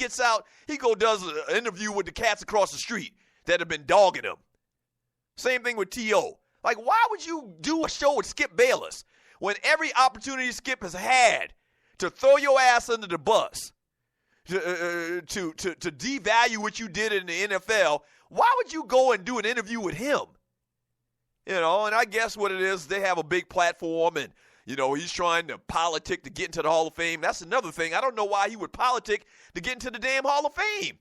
gets out, he does an interview with the cats across the street that have been dogging him. Same thing with T.O. Like, why would you do a show with Skip Bayless when every opportunity Skip has had to throw your ass under the bus, to devalue what you did in the NFL? Why would you go and do an interview with him? And I guess what it is, they have a big platform, and, he's trying to politic to get into the Hall of Fame. That's another thing. I don't know why he would politic to get into the damn Hall of Fame.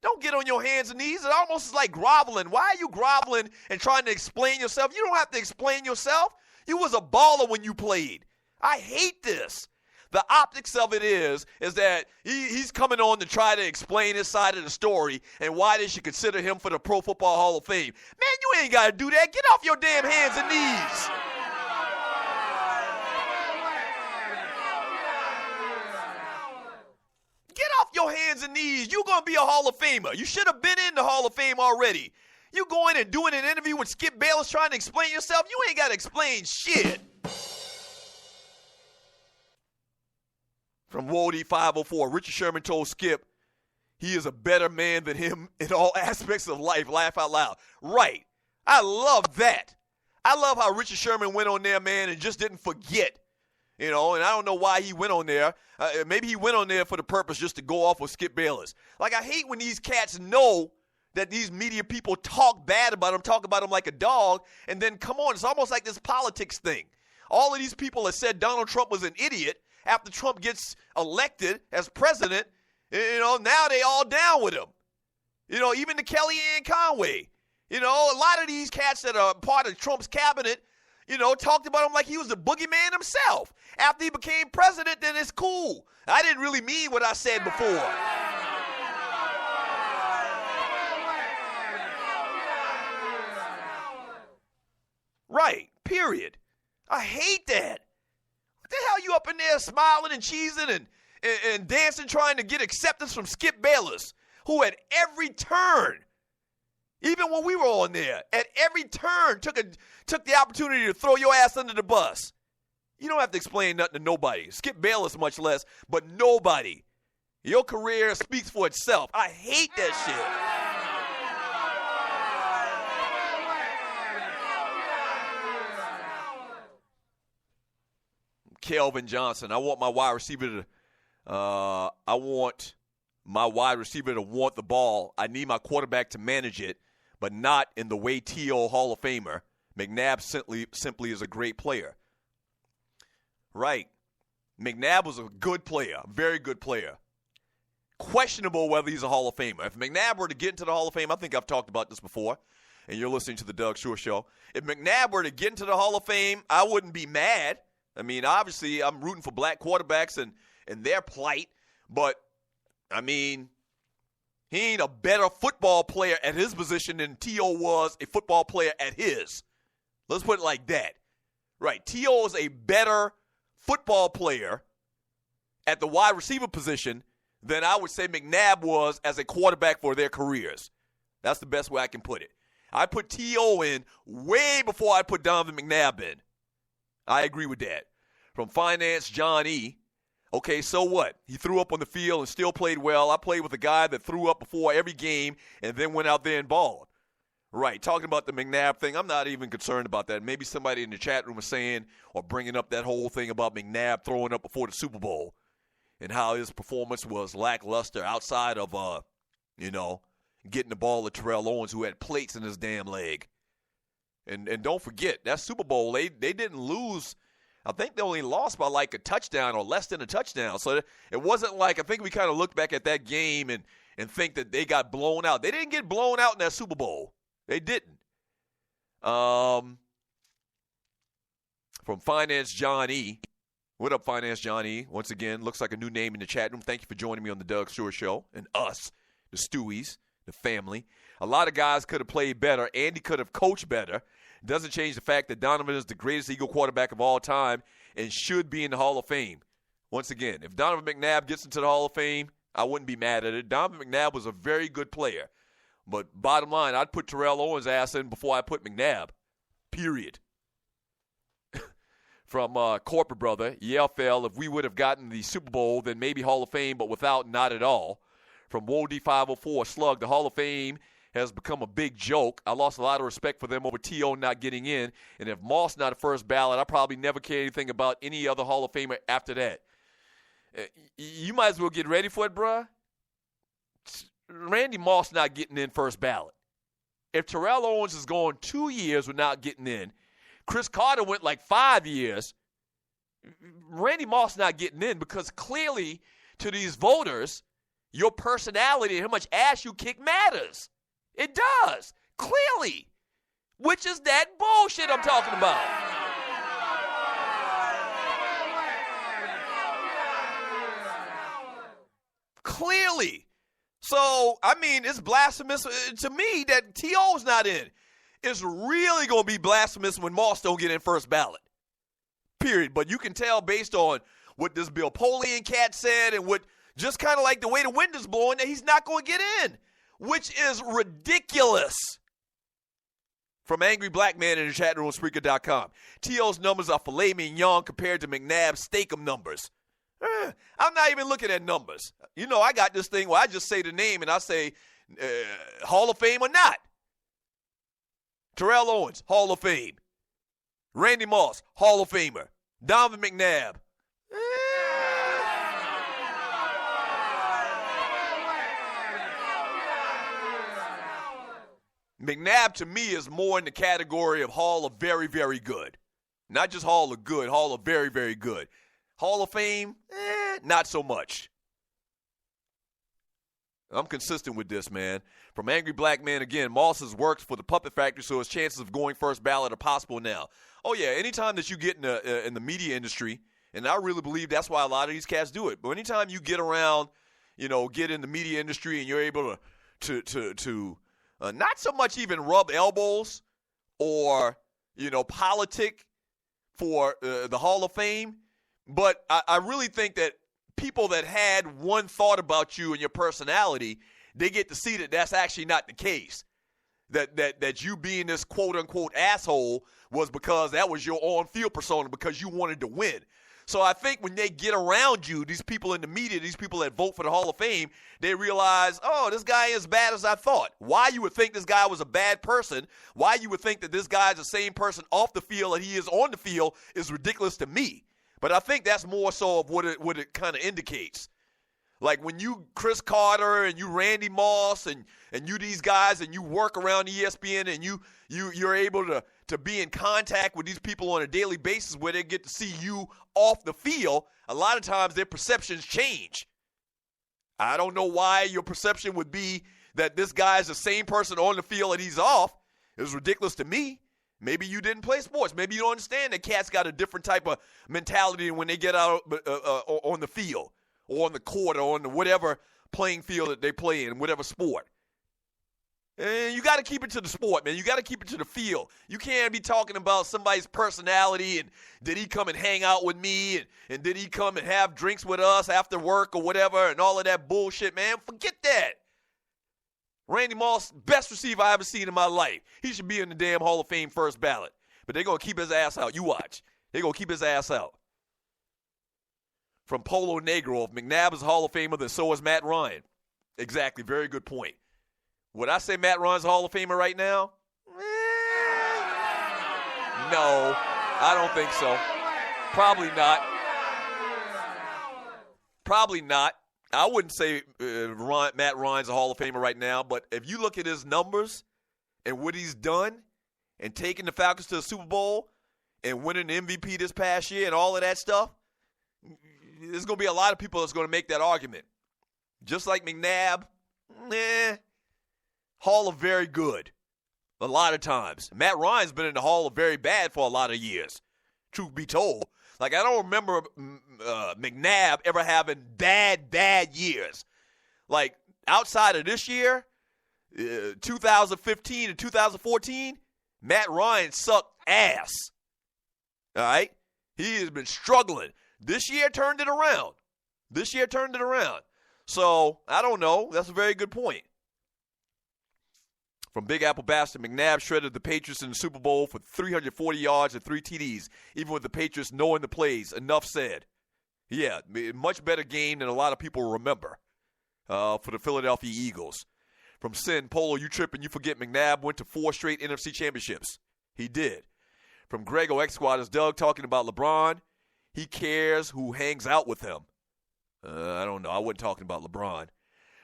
Don't get on your hands and knees. It almost is like groveling. Why are you groveling and trying to explain yourself? You don't have to explain yourself. You was a baller when you played. I hate this. The optics of it is that he's coming on to try to explain his side of the story and why they should consider him for the Pro Football Hall of Fame. Man, you ain't got to do that. Get off your damn hands and knees. Get off your hands and knees. You're going to be a Hall of Famer. You should have been in the Hall of Fame already. You going and doing an interview with Skip Bayless trying to explain yourself? You ain't got to explain shit. From Wody 504, Richard Sherman told Skip he is a better man than him in all aspects of life. Laugh out loud. Right. I love that. I love how Richard Sherman went on there, man, and just didn't forget. And I don't know why he went on there. Maybe he went on there for the purpose just to go off with Skip Bayless. Like, I hate when these cats know that these media people talk bad about him, talk about him like a dog, and then come on. It's almost like this politics thing. All of these people that said Donald Trump was an idiot after Trump gets elected as president, now they all down with him. Even the Kellyanne Conway. A lot of these cats that are part of Trump's cabinet, talked about him like he was the boogeyman himself. After he became president, then it's cool. I didn't really mean what I said before. Right, period. I hate that. What the hell you up in there smiling and cheesing and dancing trying to get acceptance from Skip Bayless, who at every turn, even when we were on there, at every turn took the opportunity to throw your ass under the bus. You don't have to explain nothing to nobody. Skip Bayless much less, but nobody. Your career speaks for itself. I hate that shit. Kelvin Johnson, I want my wide receiver to want the ball. I need my quarterback to manage it, but not in the way T.O. Hall of Famer. McNabb simply is a great player. Right. McNabb was a good player, a very good player. Questionable whether he's a Hall of Famer. If McNabb were to get into the Hall of Fame, I think I've talked about this before, and you're listening to the Doug Stewart Show. If McNabb were to get into the Hall of Fame, I wouldn't be mad. I mean, obviously, I'm rooting for black quarterbacks and their plight, but, I mean, he ain't a better football player at his position than T.O. was a football player at his. Let's put it like that. Right, T.O. is a better football player at the wide receiver position than I would say McNabb was as a quarterback for their careers. That's the best way I can put it. I put T.O. in way before I put Donovan McNabb in. I agree with that. From Finance John E., okay, so what? He threw up on the field and still played well. I played with a guy that threw up before every game and then went out there and balled. Right, talking about the McNabb thing, I'm not even concerned about that. Maybe somebody in the chat room is saying or bringing up that whole thing about McNabb throwing up before the Super Bowl and how his performance was lackluster outside of, getting the ball to Terrell Owens, who had plates in his damn leg. And don't forget, that Super Bowl, they didn't lose. I think they only lost by like a touchdown or less than a touchdown. So it wasn't like, I think we kind of look back at that game and think that they got blown out. They didn't get blown out in that Super Bowl. They didn't. From Finance John E. What up, Finance John E? Once again, looks like a new name in the chat room. Thank you for joining me on the Doug Stewart Show and us, the Stewies, the family. A lot of guys could have played better. Andy could have coached better. It doesn't change the fact that Donovan is the greatest Eagle quarterback of all time and should be in the Hall of Fame. Once again, if Donovan McNabb gets into the Hall of Fame, I wouldn't be mad at it. Donovan McNabb was a very good player. But bottom line, I'd put Terrell Owens' ass in before I put McNabb. Period. From Corporate Brother, yeah, fell. If we would have gotten the Super Bowl, then maybe Hall of Fame, but without, not at all. from Wody 504 Slug. The Hall of Fame has become a big joke. I lost a lot of respect for them over T.O. not getting in. And if Moss not a first ballot, I probably never care anything about any other Hall of Famer after that. You might as well get ready for it, bruh. Randy Moss not getting in first ballot. If Terrell Owens is going 2 years without getting in, Chris Carter went like 5 years, Randy Moss not getting in because clearly to these voters, your personality and how much ass you kick matters. It does, clearly, which is that bullshit I'm talking about. Clearly. So, I mean, it's blasphemous to me that T.O.'s not in. It's really going to be blasphemous when Moss don't get in first ballot, period. But you can tell based on what this Bill Polian cat said and what just kind of like the way the wind is blowing that he's not going to get in, which is ridiculous. From Angry Black Man in the chat room, Spreaker.com. T.O.'s numbers are filet mignon compared to McNabb's Steakum numbers. I'm not even looking at numbers. You know, I got this thing where I just say the name and I say Hall of Fame or not. Terrell Owens, Hall of Fame. Randy Moss, Hall of Famer. Donovan McNabb. McNabb to me is more in the category of Hall of very, very good. Not just Hall of good, Hall of very, very good. Hall of Fame, not so much. I'm consistent with this, man. From Angry Black Man again, Moss has worked for the Puppet Factory, so his chances of going first ballot are possible now. Oh, yeah, anytime that you get in the media industry, and I really believe that's why a lot of these cats do it, but anytime you get around, you know, get in the media industry and you're able to not so much even rub elbows or, you know, politic for the Hall of Fame, but I really think that people that had one thought about you and your personality, they get to see that that's actually not the case. That you being this quote-unquote asshole was because that was your on-field persona because you wanted to win. So I think when they get around you, these people in the media, these people that vote for the Hall of Fame, they realize, oh, this guy is as bad as I thought. Why you would think this guy was a bad person, why you would think that this guy is the same person off the field that he is on the field is ridiculous to me. But I think that's more so of what it kind of indicates. Like when you Chris Carter and you Randy Moss and you these guys and you work around ESPN and you're able to be in contact with these people on a daily basis where they get to see you off the field, a lot of times their perceptions change. I don't know why your perception would be that this guy is the same person on the field that he's off. It was ridiculous to me. Maybe you didn't play sports. Maybe you don't understand that cats got a different type of mentality when they get out on the field or on the court or on the whatever playing field that they play in, whatever sport. And you got to keep it to the sport, man. You got to keep it to the field. You can't be talking about somebody's personality and did he come and hang out with me and did he come and have drinks with us after work or whatever and all of that bullshit, man. Forget that. Randy Moss, best receiver I ever seen in my life. He should be in the damn Hall of Fame first ballot. But they're going to keep his ass out. You watch. They're going to keep his ass out. From Polo Negro, if McNabb is a Hall of Famer, then so is Matt Ryan. Exactly. Very good point. Would I say Matt Ryan's a Hall of Famer right now? No, I don't think so. Probably not. Probably not. I wouldn't say Matt Ryan's a Hall of Famer right now, but if you look at his numbers and what he's done and taking the Falcons to the Super Bowl and winning the MVP this past year and all of that stuff, there's going to be a lot of people that's going to make that argument. Just like McNabb, Hall of very good a lot of times. Matt Ryan's been in the Hall of very bad for a lot of years, truth be told. Like, I don't remember McNabb ever having bad years. Like, outside of this year, 2015 and 2014, Matt Ryan sucked ass. All right? He has been struggling. This year turned it around. So, I don't know. That's a very good point. From Big Apple Bastard, McNabb shredded the Patriots in the Super Bowl for 340 yards and 3 TDs, even with the Patriots knowing the plays. Enough said. Yeah, much better game than a lot of people remember. for the Philadelphia Eagles. From Sin, Polo, you tripping, you forget McNabb went to 4 straight NFC championships. He did. From Grego X Squad, is Doug talking about LeBron? He cares who hangs out with him. I don't know. I wasn't talking about LeBron.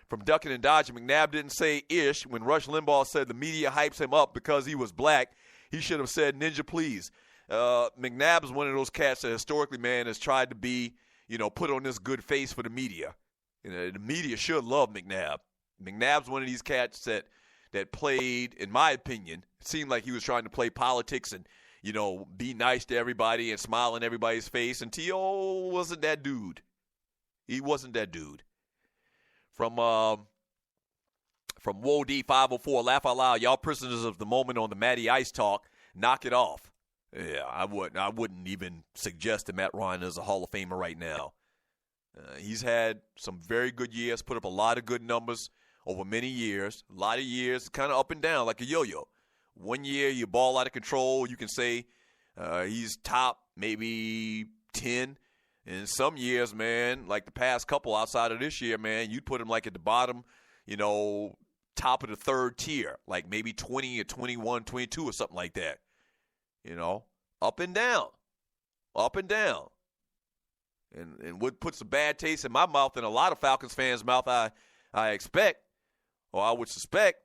From Ducking and Dodging, McNabb didn't say ish when Rush Limbaugh said the media hypes him up because he was black. He should have said ninja please. McNabb is one of those cats that historically, man, has tried to be, put on this good face for the media. The media should love McNabb. McNabb's one of these cats that played, in my opinion, it seemed like he was trying to play politics and, be nice to everybody and smile in everybody's face. And T.O. wasn't that dude. He wasn't that dude. From WOD 504, laugh out loud. Y'all prisoners of the moment on the Matty Ice talk. Knock it off. Yeah, I wouldn't even suggest that Matt Ryan is a Hall of Famer right now. He's had some very good years, put up a lot of good numbers over many years. A lot of years, kind of up and down like a yo-yo. One year you ball out of control. You can say he's top maybe 10. And some years, man, like the past couple outside of this year, man, you'd put him like at the bottom, top of the third tier, like maybe 20 or 21, 22 or something like that. Up and down. Up and down. And what puts a bad taste in my mouth and a lot of Falcons fans' mouth, I expect, or I would suspect,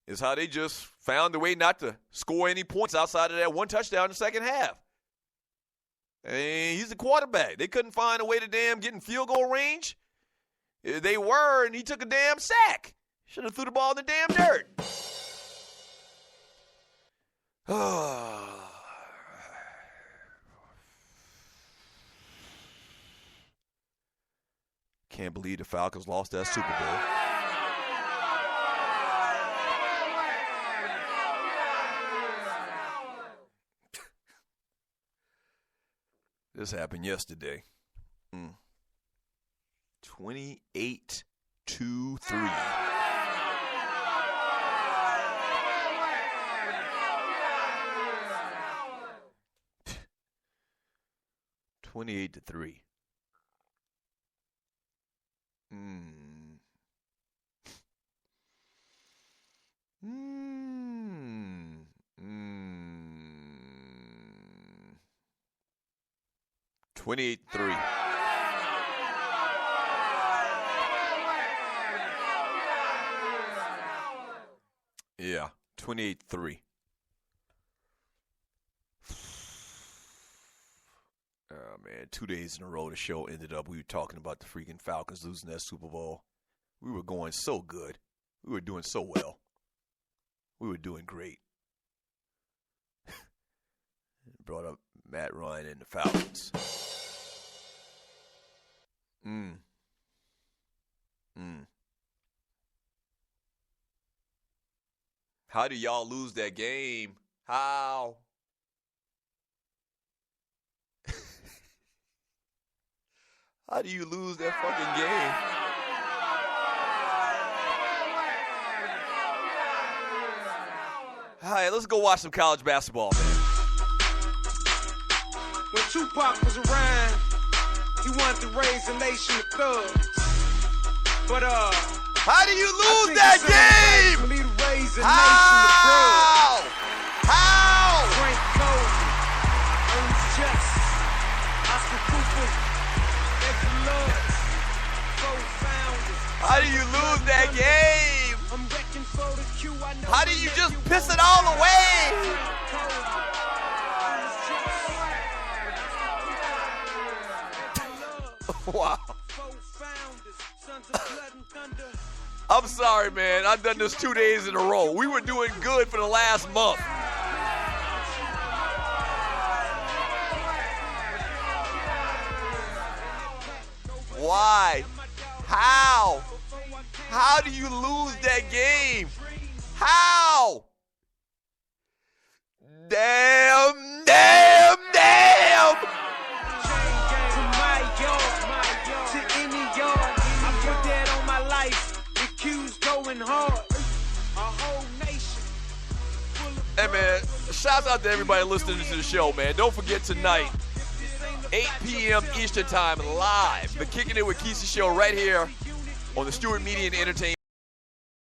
is how they just found a way not to score any points outside of that one touchdown in the second half. And he's a quarterback. They couldn't find a way to get in field goal range. They were, and he took a damn sack. Should have threw the ball in the damn dirt. Can't believe the Falcons lost that Super Bowl. This happened yesterday. 28-3. $28-3. $28-3. Yeah, 28-3. Oh, man, 2 days in a row the show ended up, we were talking about the freaking Falcons losing that Super Bowl. We were going so good. We were doing so well. We were doing great. Brought up Matt Ryan and the Falcons. How do y'all lose that game? How? How do you lose that fucking game? All right, let's go watch some college basketball, man. When Tupac was around, he wanted to raise a nation of thugs. But how do you lose that game? For me to raise a How? nation of drugs. How? Frank Cole, Ernest Just, Oscar Cooper, Edgar Love, co-founders. How do you lose that game? I'm wrecking for the Q. I know. How do you just piss it all away? Wow. I'm sorry, man. I've done this 2 days in a row. We were doing good for the last month. Why? How? How do you lose that game? How? Damn, damn, damn! Hey, man, shouts out to everybody listening to the show, man. Don't forget tonight, 8 p.m. Eastern Time, live. The Kicking It with Kesey show right here on the Stewart Media and Entertainment